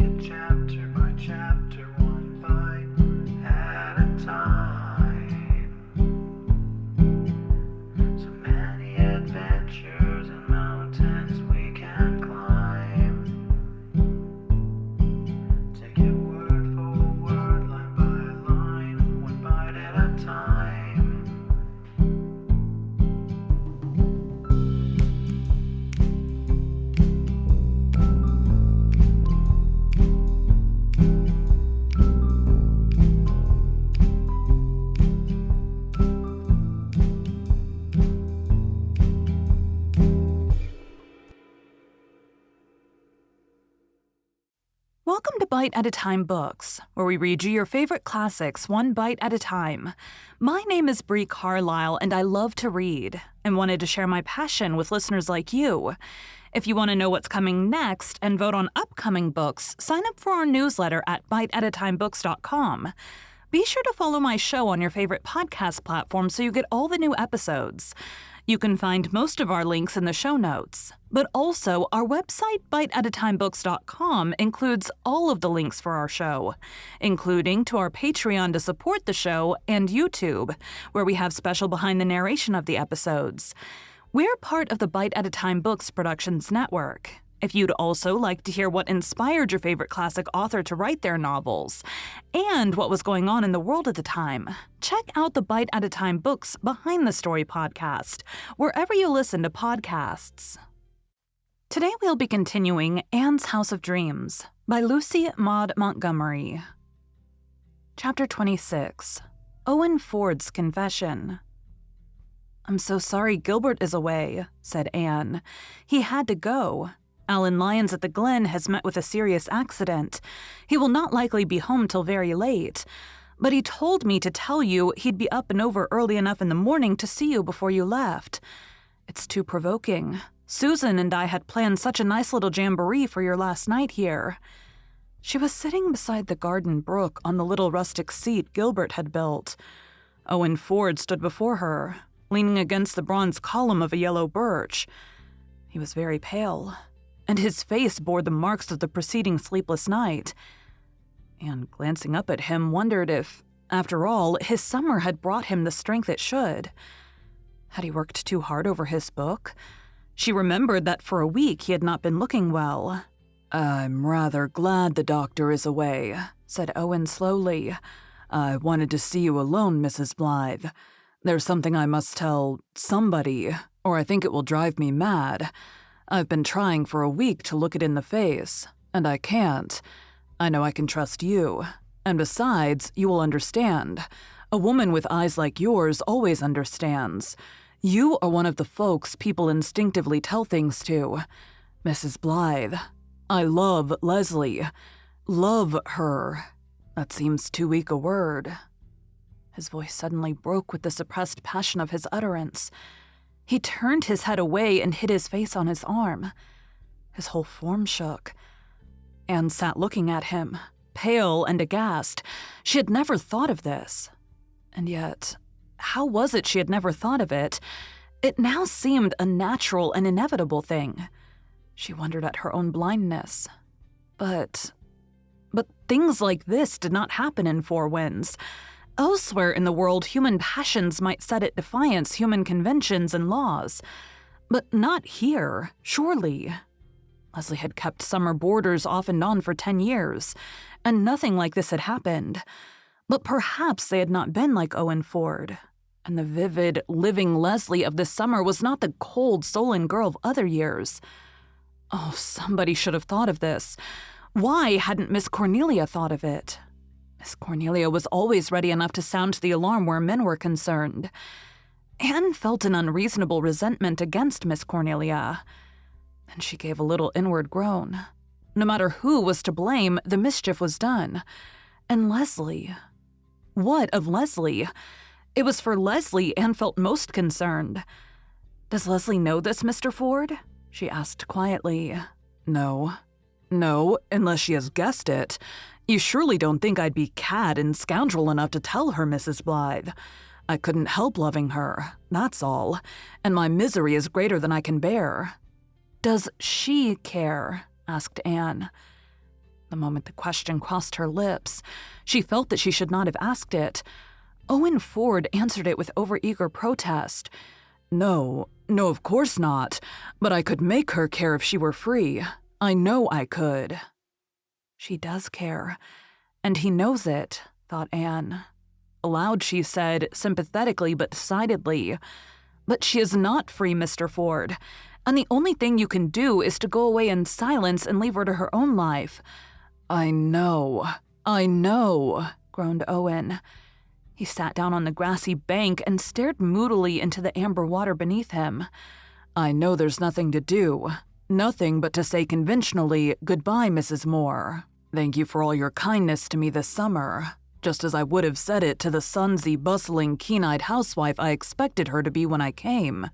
it chapter by chapter, one bite at a time. So many adventures and mountains we can climb. Take it word for word, line by line, one bite at a time. Welcome to Bite at a Time Books, where we read you your favorite classics one bite at a time. My name is Bree Carlisle, and I love to read, and wanted to share my passion with listeners like you. If you want to know what's coming next and vote on upcoming books, sign up for our newsletter at biteatatimebooks.com. Be sure to follow my show on your favorite podcast platform so you get all the new episodes. You can find most of our links in the show notes, but also our website, biteatatimebooks.com, includes all of the links for our show, including to our Patreon to support the show and YouTube, where we have special behind the narration of the episodes. We're part of the Bite at a Time Books Productions Network. If you'd also like to hear what inspired your favorite classic author to write their novels, and what was going on in the world at the time, check out the Bite at a Time Books Behind the Story podcast, wherever you listen to podcasts. Today we'll be continuing Anne's House of Dreams by Lucy Maud Montgomery. Chapter 26. Owen Ford's Confession. "I'm so sorry Gilbert is away," said Anne. "He had to go. Alan Lyons at the Glen has met with a serious accident. He will not likely be home till very late. But he told me to tell you he'd be up and over early enough in the morning to see you before you left. It's too provoking. Susan and I had planned such a nice little jamboree for your last night here." She was sitting beside the garden brook on the little rustic seat Gilbert had built. Owen Ford stood before her, leaning against the bronze column of a yellow birch. He was very pale, and his face bore the marks of the preceding sleepless night. And glancing up at him, wondered if, after all, his summer had brought him the strength it should. Had he worked too hard over his book? She remembered that for a week he had not been looking well. "I'm rather glad the doctor is away," said Owen slowly. "I wanted to see you alone, Mrs. Blythe. There's something I must tell somebody, or I think it will drive me mad. I've been trying for a week to look it in the face, and I can't. I know I can trust you. And besides, you will understand. A woman with eyes like yours always understands. You are one of the folks people instinctively tell things to. Mrs. Blythe, I love Leslie. Love her. That seems too weak a word." His voice suddenly broke with the suppressed passion of his utterance. He turned his head away and hid his face on his arm. His whole form shook. Anne sat looking at him, pale and aghast. She had never thought of this. And yet, how was it she had never thought of it? It now seemed a natural and inevitable thing. She wondered at her own blindness. But things like this did not happen in Four Winds. Elsewhere in the world, human passions might set at defiance human conventions and laws. But not here, surely. Leslie had kept summer boarders off and on for 10 years, and nothing like this had happened. But perhaps they had not been like Owen Ford, and the vivid, living Leslie of this summer was not the cold, sullen girl of other years. Oh, somebody should have thought of this. Why hadn't Miss Cornelia thought of it? Miss Cornelia was always ready enough to sound the alarm where men were concerned. Anne felt an unreasonable resentment against Miss Cornelia. Then she gave a little inward groan. No matter who was to blame, the mischief was done. And Leslie? What of Leslie? It was for Leslie Anne felt most concerned. "Does Leslie know this, Mr. Ford?" she asked quietly. No, unless she has guessed it. You surely don't think I'd be cad and scoundrel enough to tell her, Mrs. Blythe. I couldn't help loving her, that's all, and my misery is greater than I can bear." "Does she care?" asked Anne. The moment the question crossed her lips, she felt that she should not have asked it. Owen Ford answered it with overeager protest. No, of course not. But I could make her care if she were free. I know I could. She does care, and he knows it, thought Anne. Aloud she said, sympathetically but decidedly, "But she is not free, Mr. Ford, and the only thing you can do is to go away in silence and leave her to her own life." I know, groaned Owen. He sat down on the grassy bank and stared moodily into the amber water beneath him. "I know there's nothing to do. Nothing but to say conventionally, 'Goodbye, Mrs. Moore. Thank you for all your kindness to me this summer,' just as I would have said it to the sonsy, bustling, keen-eyed housewife I expected her to be when I came.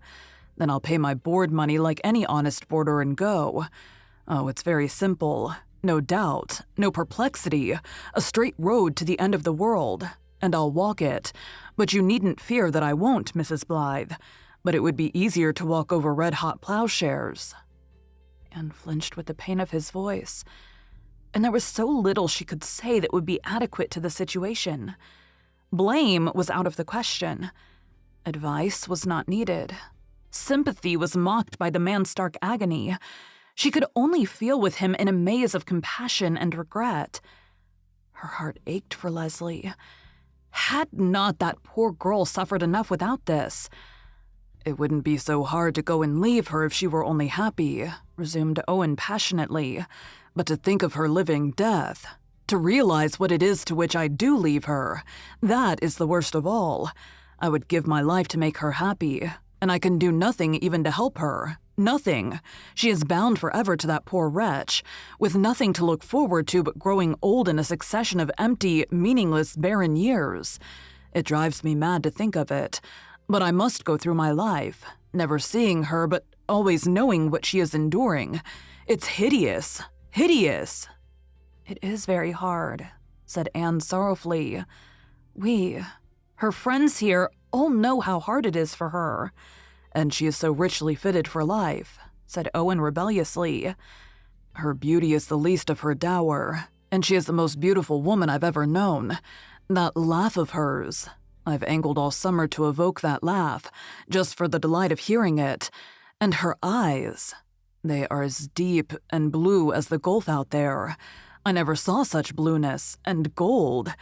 Then I'll pay my board money like any honest boarder and go. Oh, it's very simple. No doubt, no perplexity, a straight road to the end of the world. And I'll walk it. But you needn't fear that I won't, Mrs. Blythe. But it would be easier to walk over red-hot plowshares." Anne flinched with the pain of his voice, and there was so little she could say that would be adequate to the situation. Blame was out of the question. Advice was not needed. Sympathy was mocked by the man's stark agony. She could only feel with him in a maze of compassion and regret. Her heart ached for Leslie. Had not that poor girl suffered enough without this? "It wouldn't be so hard to go and leave her if she were only happy," resumed Owen passionately. "But to think of her living death, to realize what it is to which I do leave her, that is the worst of all. I would give my life to make her happy, and I can do nothing even to help her. Nothing. She is bound forever to that poor wretch, with nothing to look forward to but growing old in a succession of empty, meaningless, barren years. It drives me mad to think of it, but I must go through my life, never seeing her but always knowing what she is enduring. It's hideous, hideous." "It is very hard," said Anne sorrowfully. "We, her friends here, all know how hard it is for her." "And she is so richly fitted for life," said Owen rebelliously. "Her beauty is the least of her dower, and she is the most beautiful woman I've ever known. That laugh of hers, I've angled all summer to evoke that laugh, just for the delight of hearing it. And her eyes, they are as deep and blue as the gulf out there. I never saw such blueness, and gold.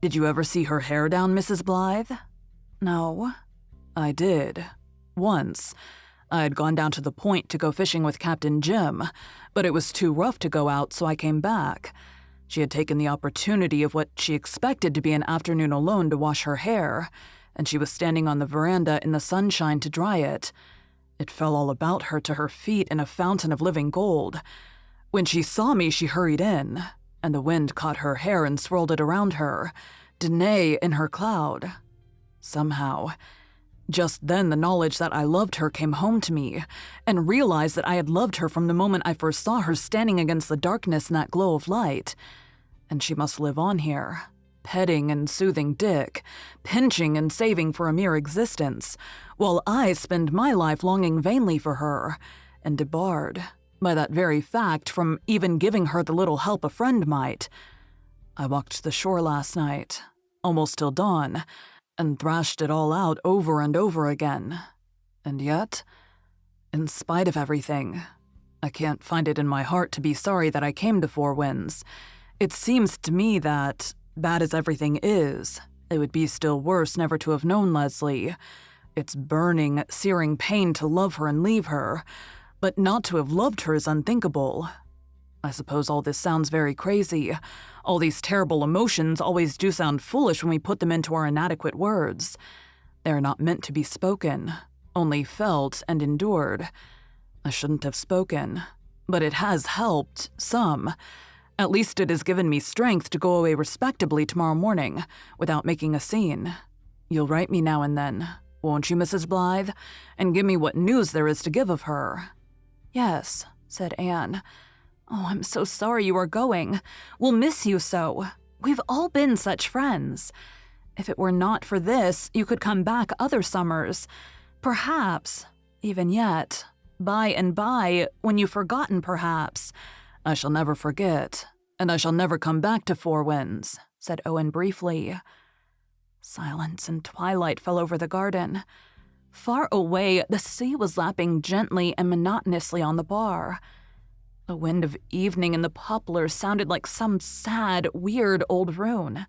Did you ever see her hair down, Mrs. Blythe?" "No." "I did. Once. I had gone down to the point to go fishing with Captain Jim, but it was too rough to go out, so I came back. She had taken the opportunity of what she expected to be an afternoon alone to wash her hair, and she was standing on the veranda in the sunshine to dry it. It fell all about her to her feet in a fountain of living gold. When she saw me, she hurried in, and the wind caught her hair and swirled it around her, Danae in her cloud. Somehow, just then the knowledge that I loved her came home to me, and realized that I had loved her from the moment I first saw her standing against the darkness in that glow of light. And she must live on here, petting and soothing Dick, pinching and saving for a mere existence, while I spend my life longing vainly for her, and debarred, by that very fact, from even giving her the little help a friend might. I walked the shore last night, almost till dawn, and thrashed it all out over and over again. And yet, in spite of everything, I can't find it in my heart to be sorry that I came to Four Winds. It seems to me that, bad as everything is, it would be still worse never to have known Leslie. It's burning, searing pain to love her and leave her, but not to have loved her is unthinkable. I suppose all this sounds very crazy. All these terrible emotions always do sound foolish when we put them into our inadequate words. They are not meant to be spoken, only felt and endured. I shouldn't have spoken, but it has helped, some. At least it has given me strength to go away respectably tomorrow morning, without making a scene. You'll write me now and then, won't you, Mrs. Blythe, and give me what news there is to give of her?" "Yes," said Anne. "Oh, I'm so sorry you are going. We'll miss you so. We've all been such friends. If it were not for this, you could come back other summers. Perhaps, even yet, by and by, when you've forgotten perhaps. I shall never forget, "And I shall never come back to Four Winds," said Owen briefly. Silence and twilight fell over the garden. Far away, the sea was lapping gently and monotonously on the bar. The wind of evening in the poplars sounded like some sad, weird old rune.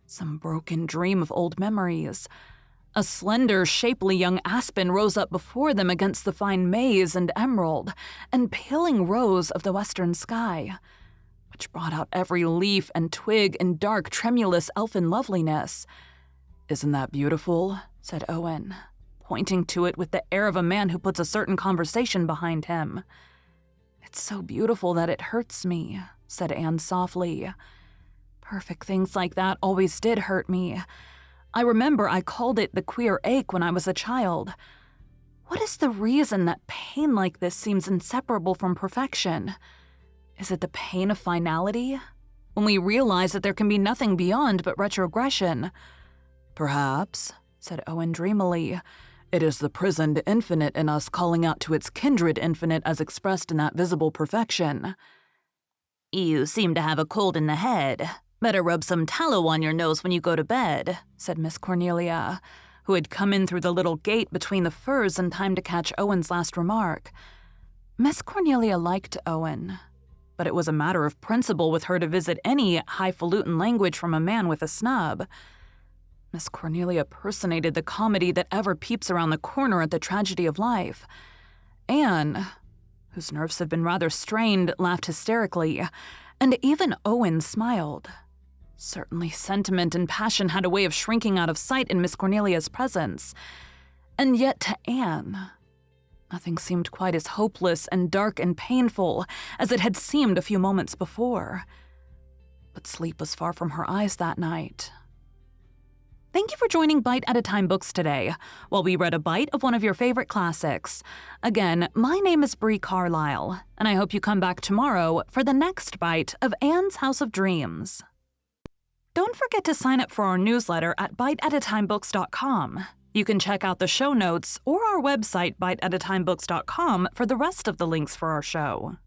Some broken dream of old memories. A slender, shapely young aspen rose up before them against the fine maize and emerald and paling rose of the western sky, which brought out every leaf and twig in dark, tremulous elfin loveliness. "Isn't that beautiful?" said Owen, pointing to it with the air of a man who puts a certain conversation behind him. "It's so beautiful that it hurts me," said Anne softly. "Perfect things like that always did hurt me. I remember I called it the queer ache when I was a child. What is the reason that pain like this seems inseparable from perfection? Is it the pain of finality? When we realize that there can be nothing beyond but retrogression?" "Perhaps," said Owen dreamily. "It is the prisoned infinite in us calling out to its kindred infinite as expressed in that visible perfection." "You seem to have a cold in the head. Better rub some tallow on your nose when you go to bed," said Miss Cornelia, who had come in through the little gate between the firs in time to catch Owen's last remark. Miss Cornelia liked Owen, but it was a matter of principle with her to visit any highfalutin language from a man with a snub. Miss Cornelia personated the comedy that ever peeps around the corner at the tragedy of life. Anne, whose nerves had been rather strained, laughed hysterically, and even Owen smiled. Certainly sentiment and passion had a way of shrinking out of sight in Miss Cornelia's presence. And yet to Anne, nothing seemed quite as hopeless and dark and painful as it had seemed a few moments before. But sleep was far from her eyes that night. Thank you for joining Bite at a Time Books today, while we read a bite of one of your favorite classics. Again, my name is Bree Carlisle, and I hope you come back tomorrow for the next bite of Anne's House of Dreams. Don't forget to sign up for our newsletter at biteatatimebooks.com. You can check out the show notes or our website biteatatimebooks.com for the rest of the links for our show.